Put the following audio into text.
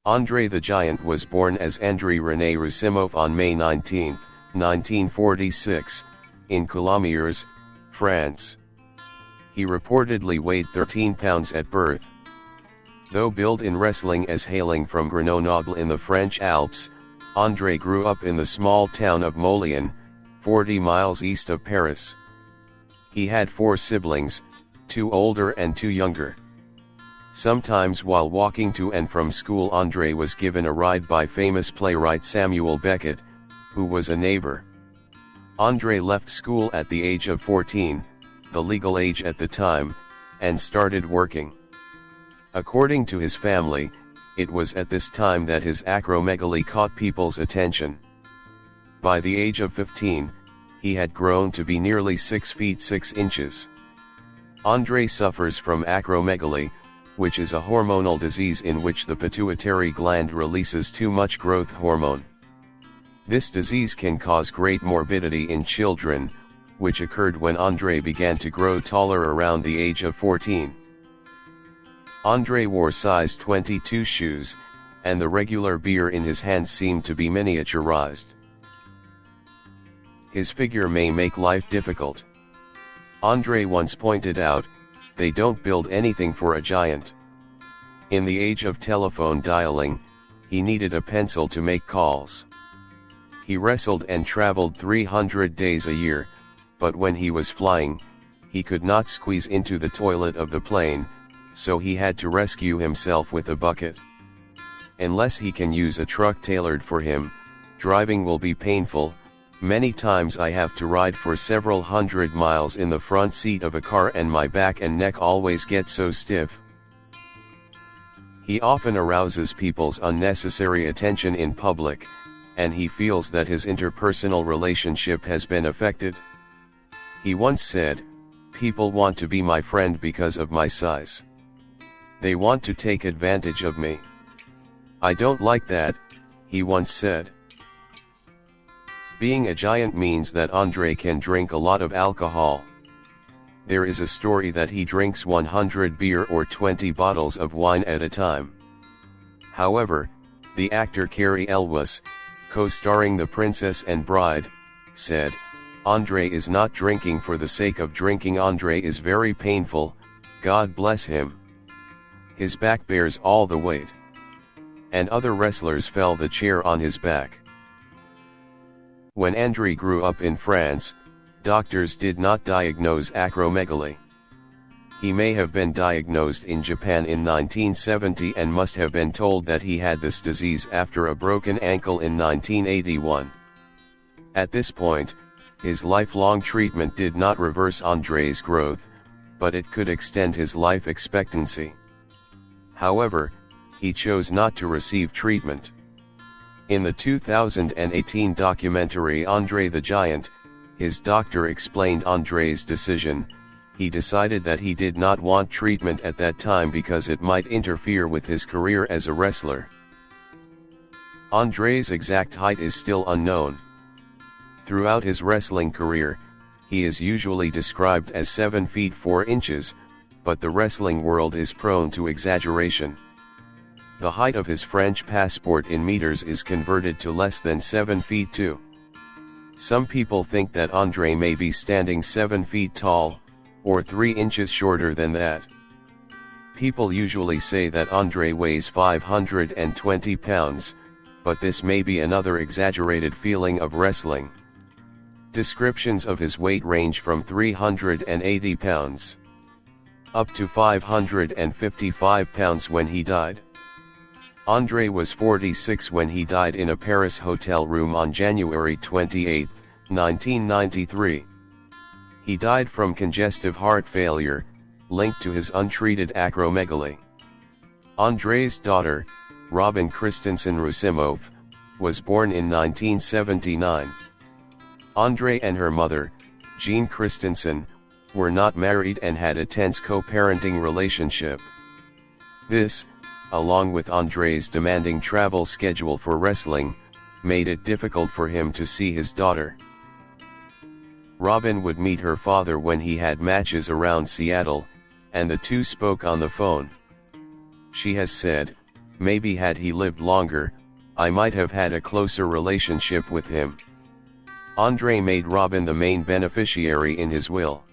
André the Giant was born as André René Roussimoff on May 19, 1946, in Coulommiers, France. He reportedly weighed 13 pounds at birth. Though billed in wrestling as hailing from Grenoble in the French Alps, André grew up in the small town of Molien, 40 miles east of Paris. He had 4 siblings, 2 older and 2 younger. Sometimes while walking to and from school, André was given a ride by famous playwright Samuel Beckett, who was a neighbor. André left school at the age of 14, the legal age at the time, and started working. According to his family, it was at this time that his acromegaly caught people's attention. By the age of 15, he had grown to be nearly 6 feet 6 inches. André suffers from acromegaly, which is a hormonal disease in which the pituitary gland releases too much growth hormone. This disease can cause great morbidity in children, which occurred when André began to grow taller around the age of 14. André wore size 22 shoes, and the regular beer in his hands seemed to be miniaturized. His figure may make life difficult. André once pointed out, "They don't build anything for a giant." In the age of telephone dialing, he needed a pencil to make calls. He wrestled and traveled 300 days a year, but when he was flying, he could not squeeze into the toilet of the plane, so he had to rescue himself with a bucket. Unless he can use a truck tailored for him, driving will be painful. Many times I have to ride for several hundred miles in the front seat of a car and my back and neck always get so stiff. He often arouses people's unnecessary attention in public, and he feels that his interpersonal relationship has been affected. He once said, "People want to be my friend because of my size. They want to take advantage of me. I don't like that," he once said. Being a giant means that André can drink a lot of alcohol. There is a story that he drinks 100 beer or 20 bottles of wine at a time. However, the actor Cary Elwes, co-starring The Princess and Bride, said, "André is not drinking for the sake of drinking. André is very painful, God bless him. His back bears all the weight." And other wrestlers fell the chair on his back. When André grew up in France, doctors did not diagnose acromegaly. He may have been diagnosed in Japan in 1970 and must have been told that he had this disease after a broken ankle in 1981. At this point, his lifelong treatment did not reverse André's growth, but it could extend his life expectancy. However, he chose not to receive treatment. In the 2018 documentary André the Giant, his doctor explained André's decision. He decided that he did not want treatment at that time because it might interfere with his career as a wrestler. André's exact height is still unknown. Throughout his wrestling career, he is usually described as 7 feet 4 inches, but the wrestling world is prone to exaggeration. The height of his French passport in meters is converted to less than 7 feet 2. Some people think that André may be standing 7 feet tall, or 3 inches shorter than that. People usually say that André weighs 520 pounds, but this may be another exaggerated feeling of wrestling. Descriptions of his weight range from 380 pounds up to 555 pounds when he died. André was 46 when he died in a Paris hotel room on January 28, 1993. He died from congestive heart failure, linked to his untreated acromegaly. André's daughter, Robin Christensen Roussimoff, was born in 1979. André and her mother, Jean Christensen, were not married and had a tense co-parenting relationship. This, along with André's demanding travel schedule for wrestling, made it difficult for him to see his daughter. Robin would meet her father when he had matches around Seattle, and the two spoke on the phone. She has said, maybe had he lived longer, I might have had a closer relationship with him. André made Robin the main beneficiary in his will.